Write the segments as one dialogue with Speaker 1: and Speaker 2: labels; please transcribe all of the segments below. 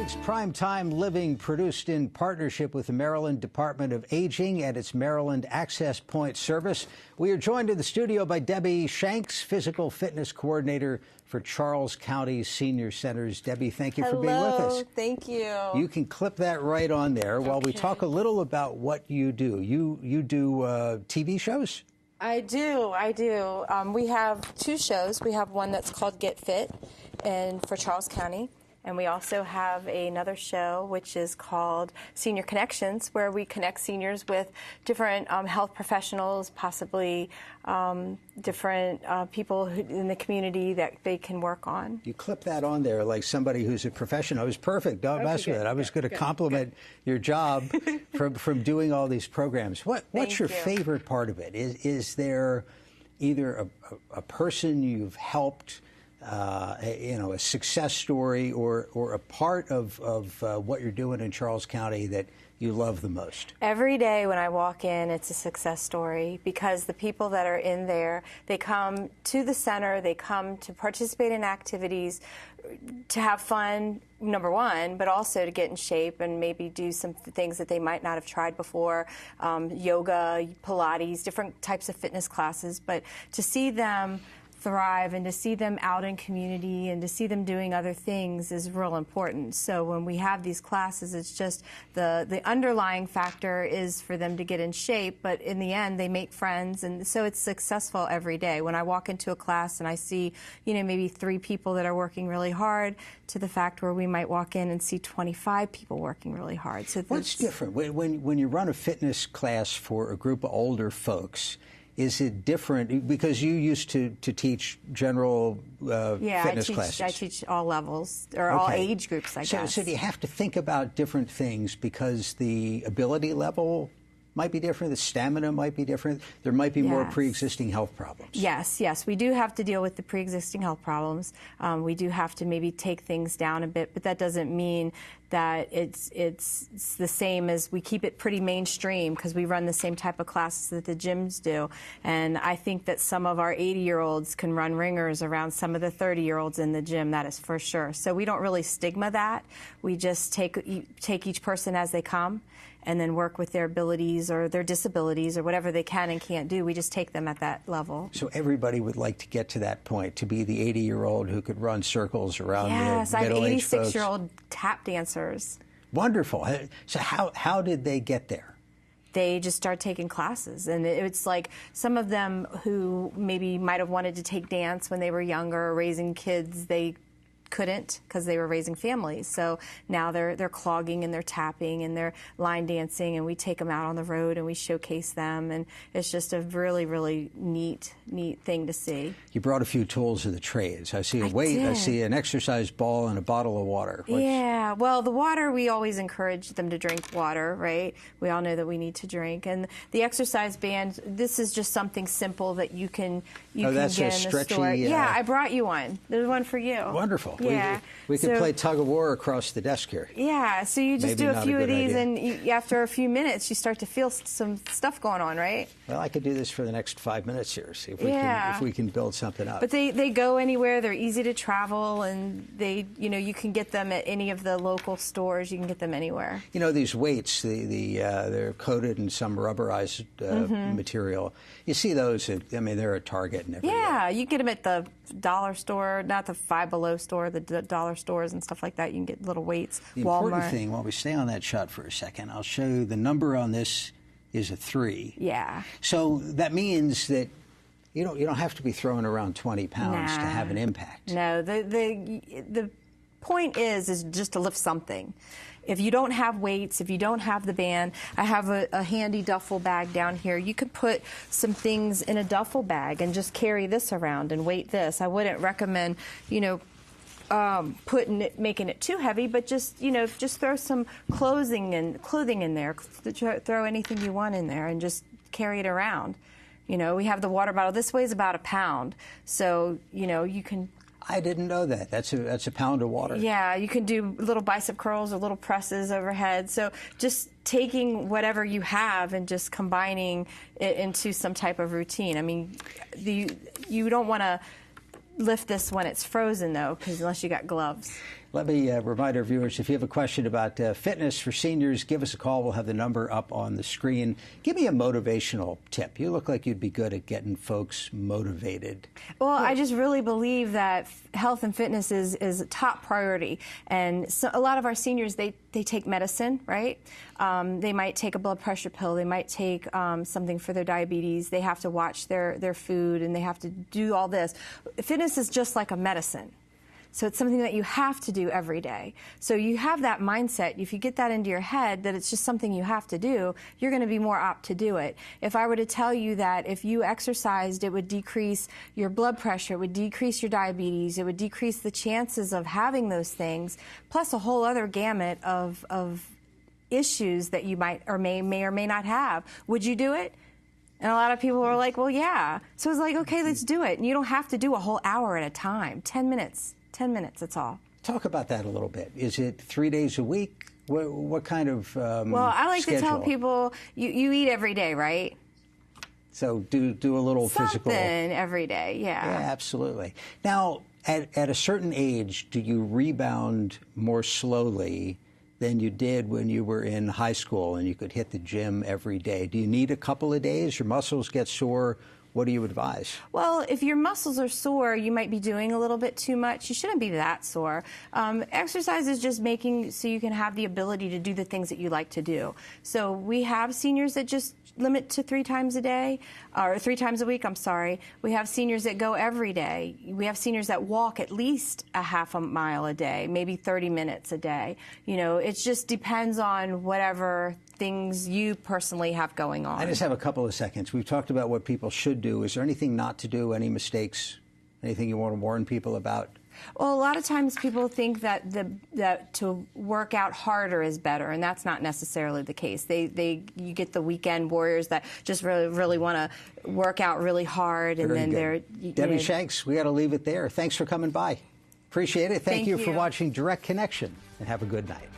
Speaker 1: It's Primetime Living, produced in partnership with the Maryland Department of Aging and its Maryland Access Point service. We are joined in the studio by Debbie Shanks, Physical Fitness Coordinator for Charles County Senior Centers. Debbie, thank you for being with us.
Speaker 2: Thank you.
Speaker 1: You can clip that right on there while we talk a little about what you do. You do TV shows?
Speaker 2: I do. We have two shows. We have one that's called Get Fit for Charles County. And we also have another show which is called Senior Connections, where we connect seniors with different health professionals, possibly different people in the community that they can work on.
Speaker 1: You clip that on there like somebody who's a professional. It was perfect. Don't mess with it. I was going to compliment your job from doing all these programs. What's your favorite part of it? Is there either a person you've helped, a success story, or a part of what you're doing in Charles County that you love the most?
Speaker 2: Every day when I walk in, it's a success story, because the people that are in there, they come to the center, they come to participate in activities, to have fun, number one, but also to get in shape and maybe do some things that they might not have tried before, yoga, Pilates, different types of fitness classes. But to see them thrive and to see them out in community and to see them doing other things is real important. So when we have these classes, it's just the underlying factor is for them to get in shape, but in the end they make friends, and so it's successful every day. When I walk into a class and I see, maybe 3 people that are working really hard, to the fact where we might walk in and see 25 people working really hard. So
Speaker 1: what's different when you run a fitness class for a group of older folks? Is it different? Because you used to teach general fitness classes.
Speaker 2: I teach all levels, or all age groups, I guess.
Speaker 1: So do you have to think about different things because the ability level might be different, the stamina might be different, there might be more pre-existing health problems? Yes,
Speaker 2: we do have to deal with the pre-existing health problems. We do have to maybe take things down a bit, but that doesn't mean that it's the same as we keep it pretty mainstream, because we run the same type of classes that the gyms do. And I think that some of our 80-year-olds can run ringers around some of the 30-year-olds in the gym, that is for sure. So we don't really stigma that. We just take each person as they come and then work with their abilities or their disabilities or whatever they can and can't do. We just take them at that level.
Speaker 1: So everybody would like to get to that point, to be the 80-year-old who could run circles around the middle-aged folks.
Speaker 2: Yes, I have 86-year-old tap dancers.
Speaker 1: Wonderful. So how did they get there?
Speaker 2: They just start taking classes, and it's like some of them who maybe might have wanted to take dance when they were younger, raising kids, they couldn't because they were raising families. So now they're clogging and they're tapping and they're line dancing, and we take them out on the road and we showcase them, and it's just a really, really neat thing to see.
Speaker 1: You brought a few tools of the trades. I see a weight, I see an exercise ball, and a bottle of water.
Speaker 2: Yeah, well, the water, we always encourage them to drink water, right? We all know that we need to drink. And the exercise band, this is just something simple that you can get in the store. Yeah, I brought you one. There's one for you.
Speaker 1: Wonderful.
Speaker 2: Yeah.
Speaker 1: We could play tug of war across the desk here.
Speaker 2: Yeah, so you just do a few of these, and after a few minutes, you start to feel some stuff going on, right?
Speaker 1: Well, I could do this for the next 5 minutes here, see if we can build something up.
Speaker 2: But they go anywhere. They're easy to travel, and you can get them at any of the local stores. You can get them anywhere.
Speaker 1: These weights, they're coated in some rubberized material. You see those, they're at Target and everywhere.
Speaker 2: Yeah, you get them at the dollar store, not the Five Below store, the dollar stores and stuff like that. You can get little weights.
Speaker 1: The important thing, while we stay on that shot for a second, I'll show you the number on this is a 3.
Speaker 2: Yeah.
Speaker 1: So that means that you don't have to be throwing around 20 pounds to have an impact.
Speaker 2: No, the point is just to lift something. If you don't have weights, if you don't have the band, I have a handy duffel bag down here. You could put some things in a duffel bag and just carry this around and weight this. I wouldn't recommend, making it too heavy, but just throw some clothing in there. Throw anything you want in there and just carry it around. We have the water bottle. This weighs about 1 pound, so you can.
Speaker 1: I didn't know that. That's a pound of water.
Speaker 2: Yeah, you can do little bicep curls or little presses overhead. So just taking whatever you have and just combining it into some type of routine. You don't want to lift this when it's frozen, though, because unless you got gloves.
Speaker 1: Let me remind our viewers, if you have a question about fitness for seniors, give us a call. We'll have the number up on the screen. Give me a motivational tip. You look like you'd be good at getting folks motivated.
Speaker 2: Well, I just really believe that health and fitness is a top priority. And so a lot of our seniors, they take medicine, right? They might take a blood pressure pill. They might take something for their diabetes. They have to watch their food, and they have to do all this. Fitness is just like a medicine. So it's something that you have to do every day. So you have that mindset. If you get that into your head that it's just something you have to do, you're going to be more apt to do it. If I were to tell you that if you exercised, it would decrease your blood pressure, it would decrease your diabetes, it would decrease the chances of having those things, plus a whole other gamut of issues that you might or may or may not have, would you do it? And a lot of people were like, well, yeah. So it's like, okay, let's do it. And you don't have to do a whole hour at a time. 10 minutes. 10 minutes, that's all.
Speaker 1: Talk about that a little bit. Is it 3 days a week? What kind of
Speaker 2: Well, I like
Speaker 1: schedule?
Speaker 2: to tell people, you eat every day, right?
Speaker 1: So do a little physical.
Speaker 2: Something every day, yeah.
Speaker 1: Yeah, absolutely. Now, at a certain age, do you rebound more slowly than you did when you were in high school and you could hit the gym every day? Do you need a couple of days? Your muscles get sore. What do you advise?
Speaker 2: Well, if your muscles are sore, you might be doing a little bit too much. You shouldn't be that sore. Exercise is just making so you can have the ability to do the things that you like to do. So we have seniors that just limit to 3 times a day, or 3 times a week, I'm sorry. We have seniors that go every day. We have seniors that walk at least a half a mile a day, maybe 30 minutes a day. You know, it just depends on whatever things you personally have going on.
Speaker 1: I just have a couple of seconds. We've talked about what people should do. Is there anything not to do, any mistakes, anything you want to warn people about?
Speaker 2: Well, a lot of times people think that to work out harder is better, and that's not necessarily the case. You get the weekend warriors that just really want to work out really hard, and then they're...
Speaker 1: Debbie Shanks, we got to leave it there. Thanks for coming by. Appreciate it. Thank you for watching Direct Connection, and have a good night.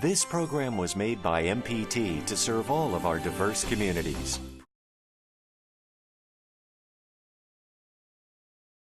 Speaker 3: This program was made by MPT to serve all of our diverse communities.